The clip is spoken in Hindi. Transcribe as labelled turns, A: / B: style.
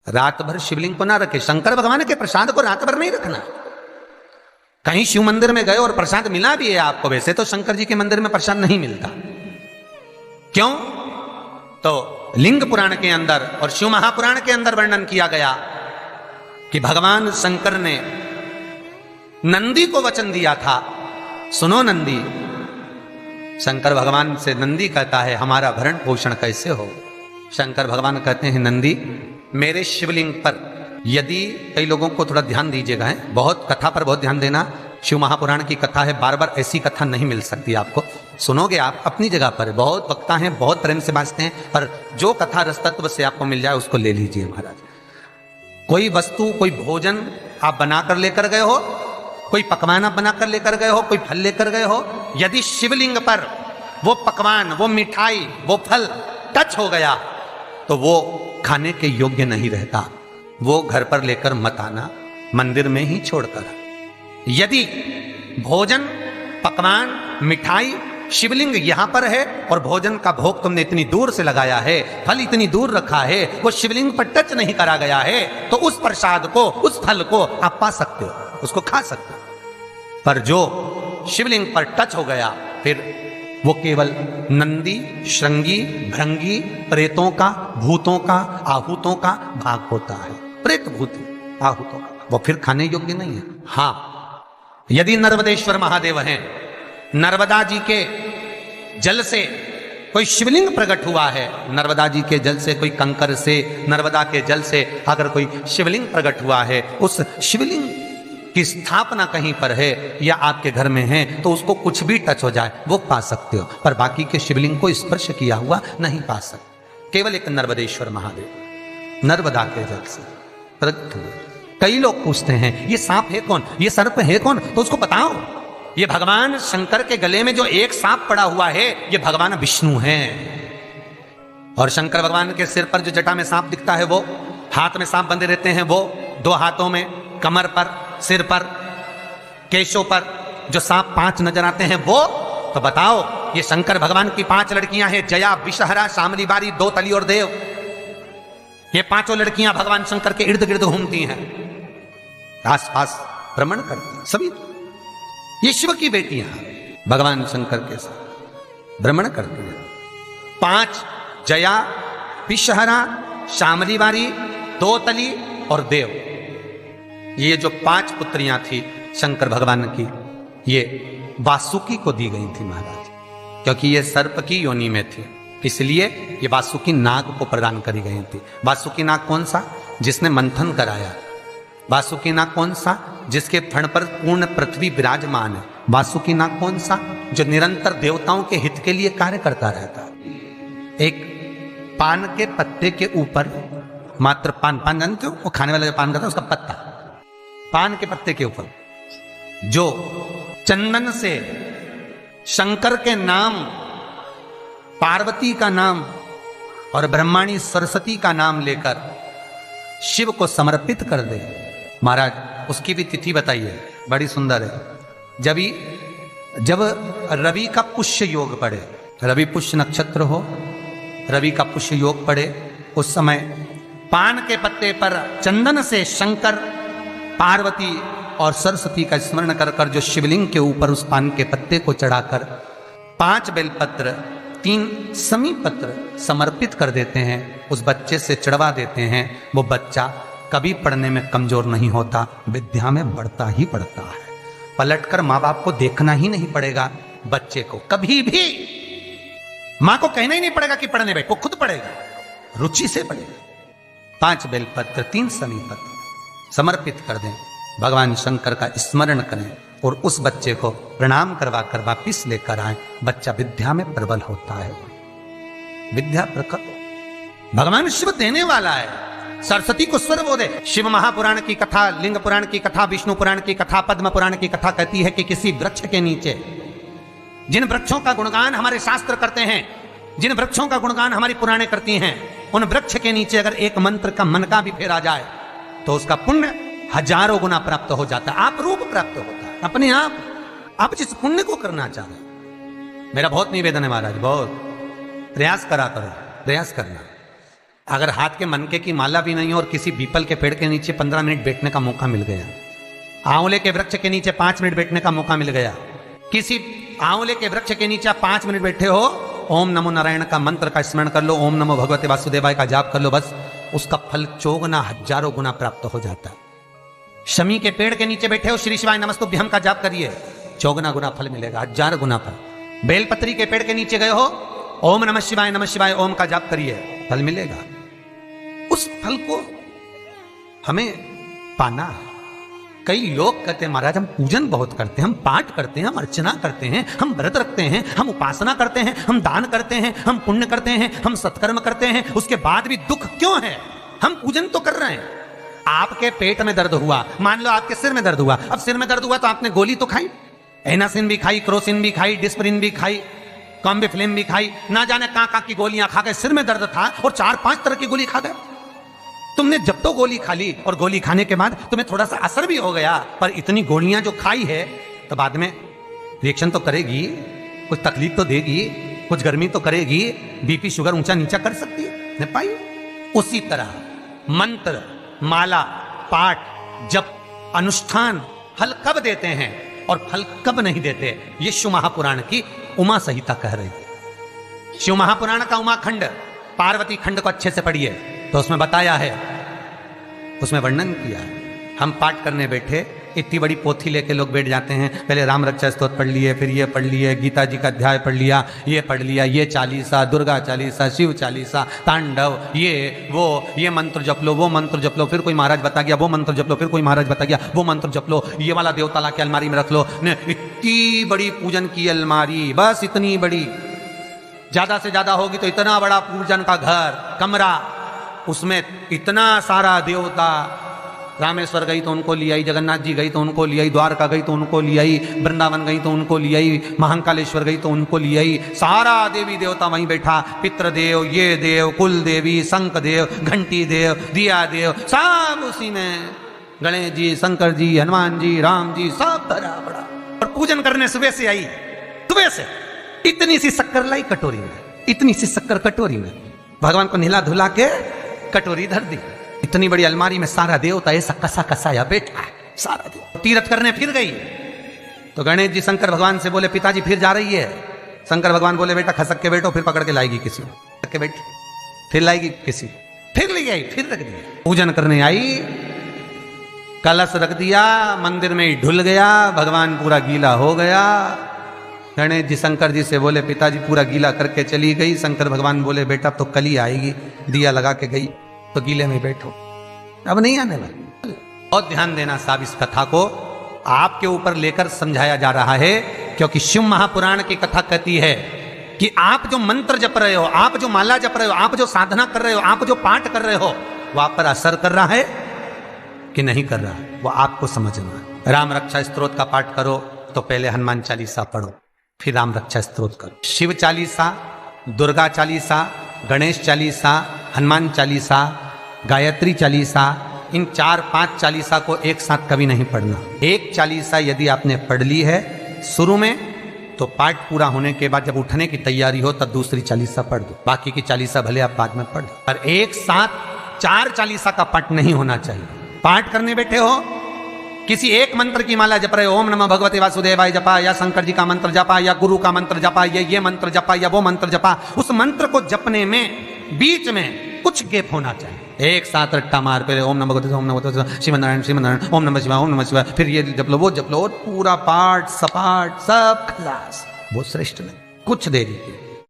A: रात भर शिवलिंग को ना रखे। शंकर भगवान के प्रसाद को रात भर नहीं रखना। कहीं शिव मंदिर में गए और प्रसाद मिला भी है आपको, वैसे तो शंकर जी के मंदिर में प्रसाद नहीं मिलता। क्यों? तो लिंग पुराण के अंदर और शिव महापुराण के अंदर वर्णन किया गया कि भगवान शंकर ने नंदी को वचन दिया था, सुनो नंदी। शंकर भगवान से नंदी कहता है हमारा भरण पोषण कैसे हो। शंकर भगवान कहते हैं नंदी मेरे शिवलिंग पर यदि, कई लोगों को थोड़ा ध्यान दीजिएगा, है बहुत कथा पर बहुत ध्यान देना। शिव महापुराण की कथा है, बार बार ऐसी कथा नहीं मिल सकती आपको। सुनोगे आप अपनी जगह पर, बहुत वक्ता हैं, बहुत प्रेम से बांचते हैं, पर जो कथा रस तत्व से आपको मिल जाए उसको ले लीजिए महाराज। कोई वस्तु, कोई भोजन आप बनाकर लेकर गए हो, कोई पकवान आप बनाकर लेकर गए हो, कोई फल लेकर गए हो, यदि शिवलिंग पर वो पकवान, वो मिठाई, वो फल टच हो गया तो वो खाने के योग्य नहीं रहता। वो घर पर लेकर मत आना, मंदिर में ही छोड़कर। यदि भोजन, पकवान, मिठाई, शिवलिंग यहां पर है और भोजन का भोग तुमने इतनी दूर से लगाया है, फल इतनी दूर रखा है, वो शिवलिंग पर टच नहीं करा गया है, तो उस प्रसाद को, उस फल को आप पा सकते हो, उसको खा सकते हो। पर जो शिवलिंग पर टच हो गया फिर वो केवल नंदी, श्रृंगी, भृंगी, प्रेतों का, भूतों का, आहूतों का भाग होता है। प्रेत, भूत, आहूतों का, वो फिर खाने योग्य नहीं है। हाँ, यदि नर्मदेश्वर महादेव हैं, नर्मदा जी के जल से कोई शिवलिंग प्रकट हुआ है, नर्मदा जी के जल से, कोई कंकर से, नर्मदा के जल से अगर कोई शिवलिंग प्रकट हुआ है, उस शिवलिंग की स्थापना कहीं पर है या आपके घर में है, तो उसको कुछ भी टच हो जाए वो पा सकते हो, पर बाकी के शिवलिंग को स्पर्श किया हुआ नहीं पा सकते। केवल एक नर्मदेश्वर महादेव नर्मदा के जल से प्रकट हुए। कई लोग पूछते हैं ये सांप है कौन, ये सर्प है कौन, तो उसको बताओ ये भगवान शंकर के गले में जो एक सांप पड़ा हुआ है ये भगवान विष्णु हैं। और शंकर भगवान के सिर पर जो जटा में सांप दिखता है, वो हाथ में सांप बंधे रहते हैं, वो दो हाथों में, कमर पर, सिर पर, केशों पर जो सांप 5 नजर आते हैं वो, तो बताओ ये शंकर भगवान की 5 लड़कियां हैं, जया, विषहरा, शामली बारी, दो तली और देव। ये 5 लड़कियां भगवान शंकर के इर्द गिर्द घूमती हैं, आस पास भ्रमण करती हैं। सभी ये शिव की बेटियां भगवान शंकर के साथ भ्रमण करती हैं। 5 जया, विषहरा, शामली बारी, दो तली और देव, ये जो 5 पुत्रियां थी शंकर भगवान की, ये वासुकी को दी गई थी महाराज, क्योंकि ये सर्प की योनि में थी, इसलिए ये वासुकी नाग को प्रदान करी गई थी। वासुकी नाग कौन सा? जिसने मंथन कराया। वासुकी नाग कौन सा? जिसके फण पर पूर्ण पृथ्वी विराजमान है। वासुकी नाग कौन सा? जो निरंतर देवताओं के हित के लिए कार्य करता रहता है। एक पान के पत्ते के ऊपर, मात्र पान जानते हो, वो खाने वाला जो पान करता है उसका पत्ता, पान के पत्ते के ऊपर जो चंदन से शंकर के नाम, पार्वती का नाम और ब्रह्माणी सरस्वती का नाम लेकर शिव को समर्पित कर दे महाराज, उसकी भी तिथि बताइए, बड़ी सुंदर है। जब रवि का पुष्य योग पड़े, रवि पुष्य नक्षत्र हो, रवि का पुष्य योग पड़े, उस समय पान के पत्ते पर चंदन से शंकर, पार्वती और सरस्वती का स्मरण कर कर जो शिवलिंग के ऊपर उस पान के पत्ते को चढ़ाकर 5 बेलपत्र, 3 समी पत्र समर्पित कर देते हैं, उस बच्चे से चढ़वा देते हैं, वो बच्चा कभी पढ़ने में कमजोर नहीं होता, विद्या में बढ़ता ही बढ़ता है। पलटकर माँ बाप को देखना ही नहीं पड़ेगा, बच्चे को कभी भी माँ को कहना ही नहीं पड़ेगा कि पढ़ने बैठ, वो खुद पढ़ेगा, रुचि से पढ़ेगा। 5 बेलपत्र, 3 समी पत्र समर्पित कर दें, भगवान शंकर का स्मरण करें और उस बच्चे को प्रणाम करवा कर वापिस लेकर आए। बच्चा विद्या में प्रबल होता है, विद्या प्रकट, भगवान शिव देने वाला है। सरस्वती को स्वर बोले। शिव महापुराण की कथा, लिंग पुराण की कथा, विष्णु पुराण की कथा, पद्म पुराण की कथा कहती है कि किसी वृक्ष के नीचे, जिन वृक्षों का गुणगान हमारे शास्त्र करते हैं, जिन वृक्षों का गुणगान हमारी पुराणे करती हैं, उन वृक्ष के नीचे अगर एक मंत्र का मनका भी फेरा जाए तो उसका पुण्य 1000 गुना प्राप्त हो जाता है, आप रूप प्राप्त होता है अपने आप जिस पुण्य को करना चाहे। मेरा बहुत निवेदन है महाराज, बहुत प्रयास करा करो, प्रयास करना। अगर हाथ के मनके की माला भी नहीं हो और किसी पीपल के पेड़ के नीचे 15 मिनट बैठने का मौका मिल गया, आंवले के वृक्ष के नीचे 5 मिनट बैठने का मौका मिल गया, किसी आंवले के वृक्ष के नीचे 5 मिनट बैठे हो, ओम नमो नारायण का मंत्र का स्मरण कर लो, ओम नमो भगवते वासुदेवाय का जाप कर लो, बस उसका फल चौगुना हजारों गुना प्राप्त हो जाता है। शमी के पेड़ के नीचे बैठे हो, श्री शिवाय नमस्तुभ्यम का जाप करिए, चौगुना गुना फल मिलेगा, 1000 गुना फल। बेलपत्री के पेड़ के नीचे गए हो, ओम नमः शिवाय ओम का जाप करिए, फल मिलेगा। उस फल को हमें पाना है। कई लोग कहते हैं महाराज हम पूजन बहुत करते हैं, हम पाठ करते हैं, हम अर्चना करते हैं, हम व्रत रखते हैं, हम उपासना करते हैं, हम दान करते हैं, हम पुण्य करते हैं, हम सत्कर्म करते हैं, उसके बाद भी दुख क्यों है? हम पूजन तो कर रहे हैं। आपके पेट में दर्द हुआ, मान लो आपके सिर में दर्द हुआ, अब सिर में दर्द हुआ तो आपने गोली तो खाई, एनासिन भी खाई, क्रोसिन भी खाई, डिस्परिन भी खाई, कॉम्बिफ्लिम भी खाई, ना जाने कहां की गोलियां खा गए, सिर में दर्द था और 4-5 तरह की गोली खा गए। तुमने जब तो गोली खा ली और गोली खाने के बाद तुम्हें थोड़ा सा असर भी हो गया, पर इतनी गोलियां जो खाई है तो बाद में रिएक्शन तो करेगी, कुछ तकलीफ तो देगी, कुछ गर्मी तो करेगी, बीपी शुगर ऊंचा नीचा कर सकती है, पाई। उसी तरह मंत्र, माला, पाठ, जप, अनुष्ठान फल कब देते हैं और फल कब नहीं देते, ये शिव महापुराण की उमा संहिता कह रही है। शिव महापुराण का उमा खंड, पार्वती खंड को अच्छे से पढ़िए तो उसमें बताया है, उसमें वर्णन किया है। हम पाठ करने बैठे, इतनी बड़ी पोथी लेके लोग बैठ जाते हैं, पहले राम रक्षा स्तोत्र पढ़ लिए, फिर ये पढ़ लिए, गीता जी का अध्याय पढ़ लिया, ये पढ़ लिया, ये चालीसा, दुर्गा चालीसा, शिव चालीसा, तांडव, ये मंत्र जप लो, वो मंत्र जप लो, फिर कोई महाराज बता गया वो मंत्र जप लो, फिर कोई महाराज बता गया वो मंत्र जप लो, ये वाला देवता ला के अलमारी में रख लो। इतनी बड़ी पूजन की अलमारी, बस इतनी बड़ी, ज्यादा से ज्यादा होगी तो इतना बड़ा पूजन का घर, कमरा, उसमें इतना सारा देवता। रामेश्वर गई तो उनको ले आई, जगन्नाथ जी गई तो उनको ले आई, द्वारका गई तो उनको ले आई, वृंदावन गई तो उनको ले आई, महाकालेश्वर गई तो उनको ले आई, सारा देवी देवता वहीं बैठा, पितृदेव, ये देव, कुल देवी, शंख देव, घंटी देव, दिया देव, सब उसी में, गणेश जी, शंकर जी, हनुमान जी, राम जी, सब भरा बड़ा। और पूजन करने सुबह से आई, सुबह से इतनी सी शक्कर लाई कटोरी में, इतनी सी शक्कर कटोरी में, भगवान को नहला धुला के कटोरी धर दी। इतनी बड़ी अलमारी में सारा देवता ऐसा कसा कसाया बैठा है, सारा देव। तीर्थ करने फिर गई तो गणेश जी शंकर भगवान से बोले पिताजी फिर जा रही है। शंकर भगवान बोले बेटा खसक के बैठो, फिर पकड़ के लाएगी किसी के, बैठ फिर लाएगी किसी, फिर ले आई, फिर रख दिया। पूजन करने आई, कलश रख दिया, मंदिर में ही ढुल गया, भगवान पूरा गीला हो गया। गणेश जी शंकर जी से बोले पिताजी पूरा गीला करके चली गई। शंकर भगवान बोले बेटा तो कल ही आएगी, दिया लगा के गई तो गीले में बैठो, अब नहीं आने वाली। और ध्यान देना साहब, इस कथा को आपके ऊपर लेकर समझाया जा रहा है, क्योंकि शिव महापुराण की कथा कहती है कि आप जो मंत्र जप रहे हो, आप जो माला जप रहे हो, आप जो साधना कर रहे हो, आप जो पाठ कर रहे हो, वो आप पर असर कर रहा है कि नहीं कर रहा है, वो आपको समझना है। राम रक्षा स्तोत्र का पाठ करो तो पहले हनुमान चालीसा पढ़ो, फिर राम रक्षा स्तोत्र करो। शिव चालीसा, दुर्गा चालीसा, गणेश चालीसा, हनुमान चालीसा, गायत्री चालीसा, इन 4-5 चालीसा को एक साथ कभी नहीं पढ़ना। एक चालीसा यदि आपने पढ़ ली है शुरू में, तो पाठ पूरा होने के बाद जब उठने की तैयारी हो तब दूसरी चालीसा पढ़ दो, बाकी की चालीसा भले आप बाद में पढ़ दो। पर एक साथ 4 चालीसा का पाठ नहीं होना चाहिए। पाठ करने बैठे हो, किसी एक मंत्र की माला जप रहे हो, ओम नमः भगवते वासुदेवाय जपा, या शंकर जी का मंत्र जपा, या गुरु का मंत्र जपा, या ये मंत्र जपा, या वो मंत्र जपा, उस मंत्र को जपने में बीच में कुछ गैप होना चाहिए। एक साथ रट्टा मार पे ओम नमः भगवते, ओम नमः भगवते, श्रीमनारायण श्रीमनारायण, ओम नमः शिवाय, ओम नमः शिवाय, फिर ये जप लो वो जप लो, और पूरा पाठ सपाट सब खलास, वो श्रेष्ठ नहीं। कुछ देरी के